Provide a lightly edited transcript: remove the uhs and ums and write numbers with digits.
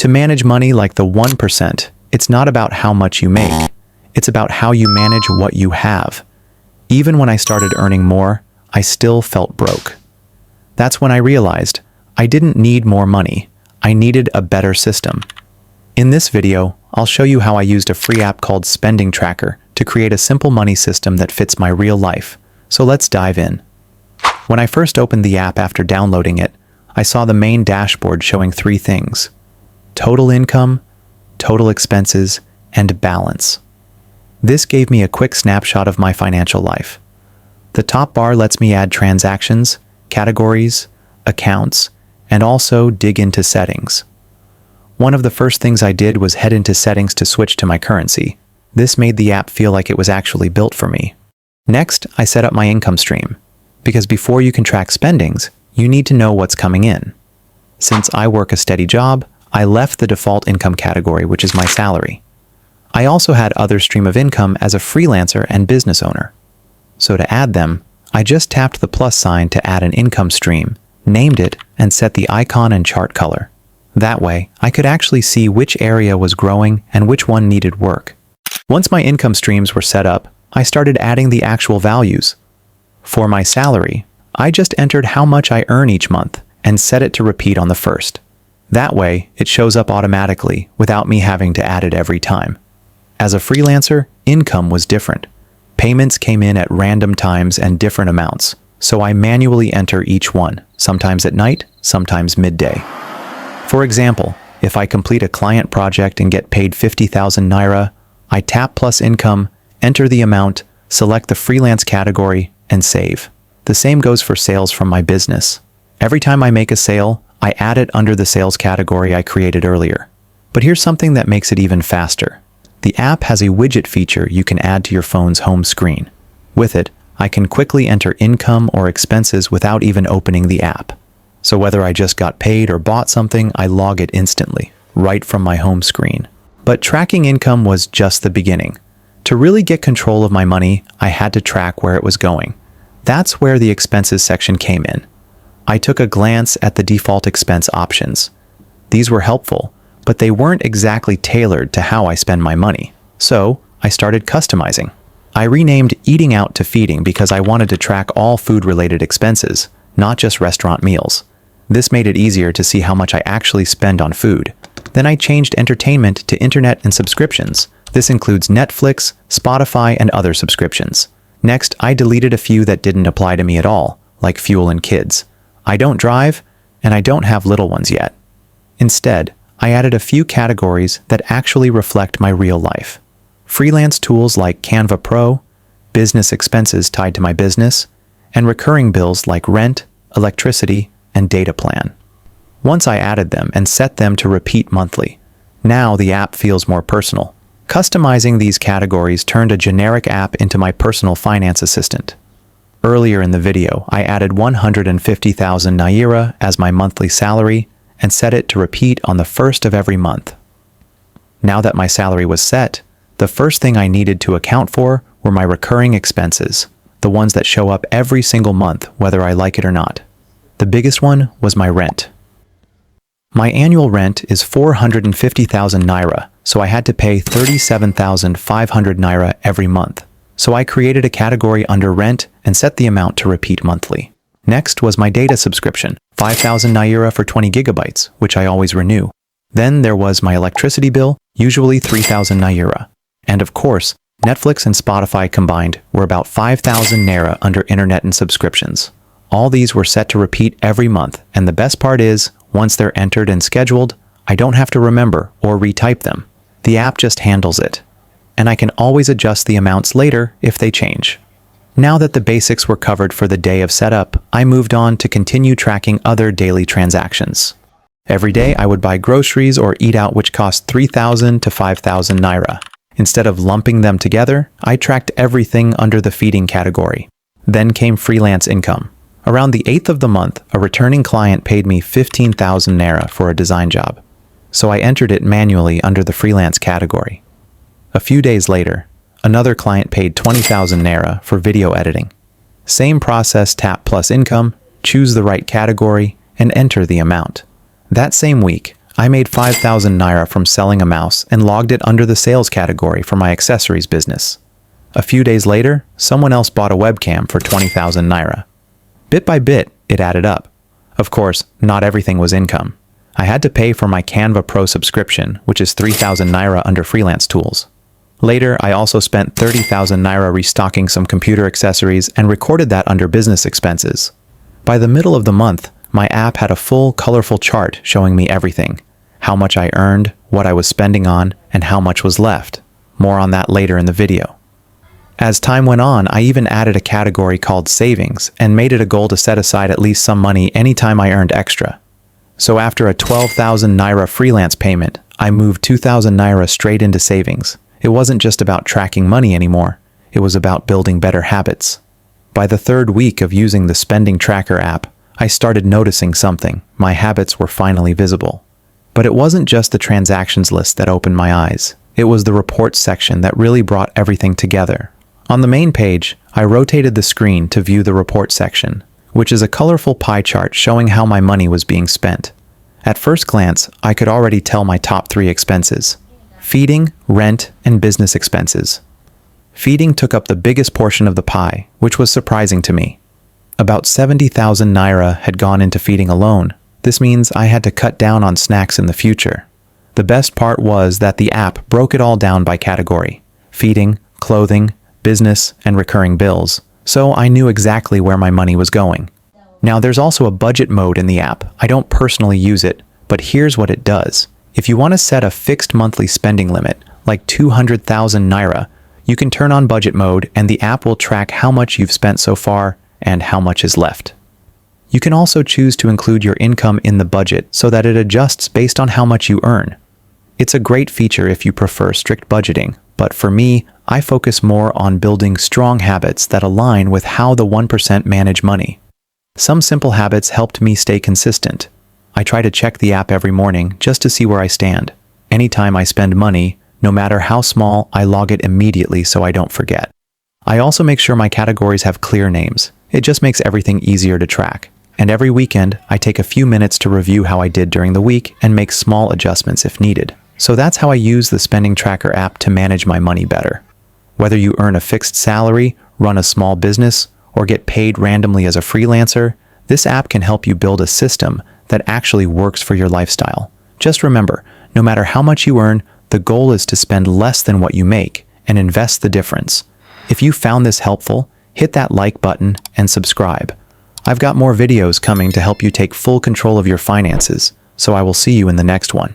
To manage money like the 1%, it's not about how much you make. It's about how you manage what you have. Even when I started earning more, I still felt broke. That's when I realized I didn't need more money. I needed a better system. In this video, I'll show you how I used a free app called Spending Tracker to create a simple money system that fits my real life. So let's dive in. When I first opened the app after downloading it, I saw the main dashboard showing three things: total income, total expenses, and balance. This gave me a quick snapshot of my financial life. The top bar lets me add transactions, categories, accounts, and also dig into settings. One of the first things I did was head into settings to switch to my currency. This made the app feel like it was actually built for me. Next, I set up my income stream, because before you can track spendings, you need to know what's coming in. Since I work a steady job, I left the default income category, which is my salary. I also had other stream of income as a freelancer and business owner. So to add them, I just tapped the plus sign to add an income stream, named it, and set the icon and chart color. That way, I could actually see which area was growing and which one needed work. Once my income streams were set up, I started adding the actual values. For my salary, I just entered how much I earn each month and set it to repeat on the first. That way, it shows up automatically without me having to add it every time. As a freelancer, income was different. Payments came in at random times and different amounts, so I manually enter each one, sometimes at night, sometimes midday. For example, if I complete a client project and get paid 50,000 naira, I tap plus income, enter the amount, select the freelance category, and save. The same goes for sales from my business. Every time I make a sale, I add it under the sales category I created earlier. But here's something that makes it even faster. The app has a widget feature you can add to your phone's home screen. With it, I can quickly enter income or expenses without even opening the app. So whether I just got paid or bought something, I log it instantly, right from my home screen. But tracking income was just the beginning. To really get control of my money, I had to track where it was going. That's where the expenses section came in. I took a glance at the default expense options. These were helpful, but they weren't exactly tailored to how I spend my money. So I started customizing. I renamed eating out to feeding because I wanted to track all food-related expenses, not just restaurant meals. This made it easier to see how much I actually spend on food. Then I changed entertainment to internet and subscriptions. This includes Netflix, Spotify, and other subscriptions. Next, I deleted a few that didn't apply to me at all, like fuel and kids. I don't drive, and I don't have little ones yet. Instead, I added a few categories that actually reflect my real life. Freelance tools like Canva Pro, business expenses tied to my business, and recurring bills like rent, electricity, and data plan. Once I added them and set them to repeat monthly, now the app feels more personal. Customizing these categories turned a generic app into my personal finance assistant. Earlier in the video, I added 150,000 naira as my monthly salary and set it to repeat on the first of every month. Now that my salary was set, the first thing I needed to account for were my recurring expenses, the ones that show up every single month whether I like it or not. The biggest one was my rent. My annual rent is 450,000 naira, so I had to pay 37,500 naira every month. So I created a category under rent and set the amount to repeat monthly. Next was my data subscription, 5,000 naira for 20 gigabytes, which I always renew. Then there was my electricity bill, usually 3,000 naira. And of course, Netflix and Spotify combined were about 5,000 naira under internet and subscriptions. All these were set to repeat every month, and the best part is, once they're entered and scheduled, I don't have to remember or retype them. The app just handles it. And I can always adjust the amounts later if they change. Now that the basics were covered for the day of setup, I moved on to continue tracking other daily transactions. Every day I would buy groceries or eat out which cost 3,000 to 5,000 naira. Instead of lumping them together, I tracked everything under the feeding category. Then came freelance income. Around the 8th of the month, a returning client paid me 15,000 naira for a design job. So I entered it manually under the freelance category. A few days later, another client paid 20,000 naira for video editing. Same process, tap plus income, choose the right category, and enter the amount. That same week, I made 5,000 naira from selling a mouse and logged it under the sales category for my accessories business. A few days later, someone else bought a webcam for 20,000 naira. Bit by bit, it added up. Of course, not everything was income. I had to pay for my Canva Pro subscription, which is 3,000 naira under freelance tools. Later, I also spent 30,000 naira restocking some computer accessories and recorded that under business expenses. By the middle of the month, my app had a full, colorful chart showing me everything: how much I earned, what I was spending on, and how much was left. More on that later in the video. As time went on, I even added a category called savings and made it a goal to set aside at least some money anytime I earned extra. So after a 12,000 naira freelance payment, I moved 2,000 naira straight into savings. It wasn't just about tracking money anymore. It was about building better habits. By the third week of using the spending tracker app, I started noticing something. My habits were finally visible. But it wasn't just the transactions list that opened my eyes. It was the reports section that really brought everything together. On the main page, I rotated the screen to view the report section, which is a colorful pie chart showing how my money was being spent. At first glance, I could already tell my top 3 expenses: feeding, rent, and business expenses. Feeding took up the biggest portion of the pie, which was surprising to me. About 70,000 naira had gone into feeding alone. This means I had to cut down on snacks in the future. The best part was that the app broke it all down by category: feeding, clothing, business, and recurring bills, so I knew exactly where my money was going. Now, there's also a budget mode in the app. I don't personally use it, but here's what it does. If you want to set a fixed monthly spending limit, like 200,000 naira, you can turn on budget mode and the app will track how much you've spent so far and how much is left. You can also choose to include your income in the budget so that it adjusts based on how much you earn. It's a great feature if you prefer strict budgeting, but for me, I focus more on building strong habits that align with how the 1% manage money. Some simple habits helped me stay consistent. I try to check the app every morning just to see where I stand. Anytime I spend money, no matter how small, I log it immediately so I don't forget. I also make sure my categories have clear names. It just makes everything easier to track. And every weekend, I take a few minutes to review how I did during the week and make small adjustments if needed. So that's how I use the spending tracker app to manage my money better. Whether you earn a fixed salary, run a small business, or get paid randomly as a freelancer, this app can help you build a system that actually works for your lifestyle. Just remember, no matter how much you earn, the goal is to spend less than what you make and invest the difference. If you found this helpful, hit that like button and subscribe. I've got more videos coming to help you take full control of your finances, so I will see you in the next one.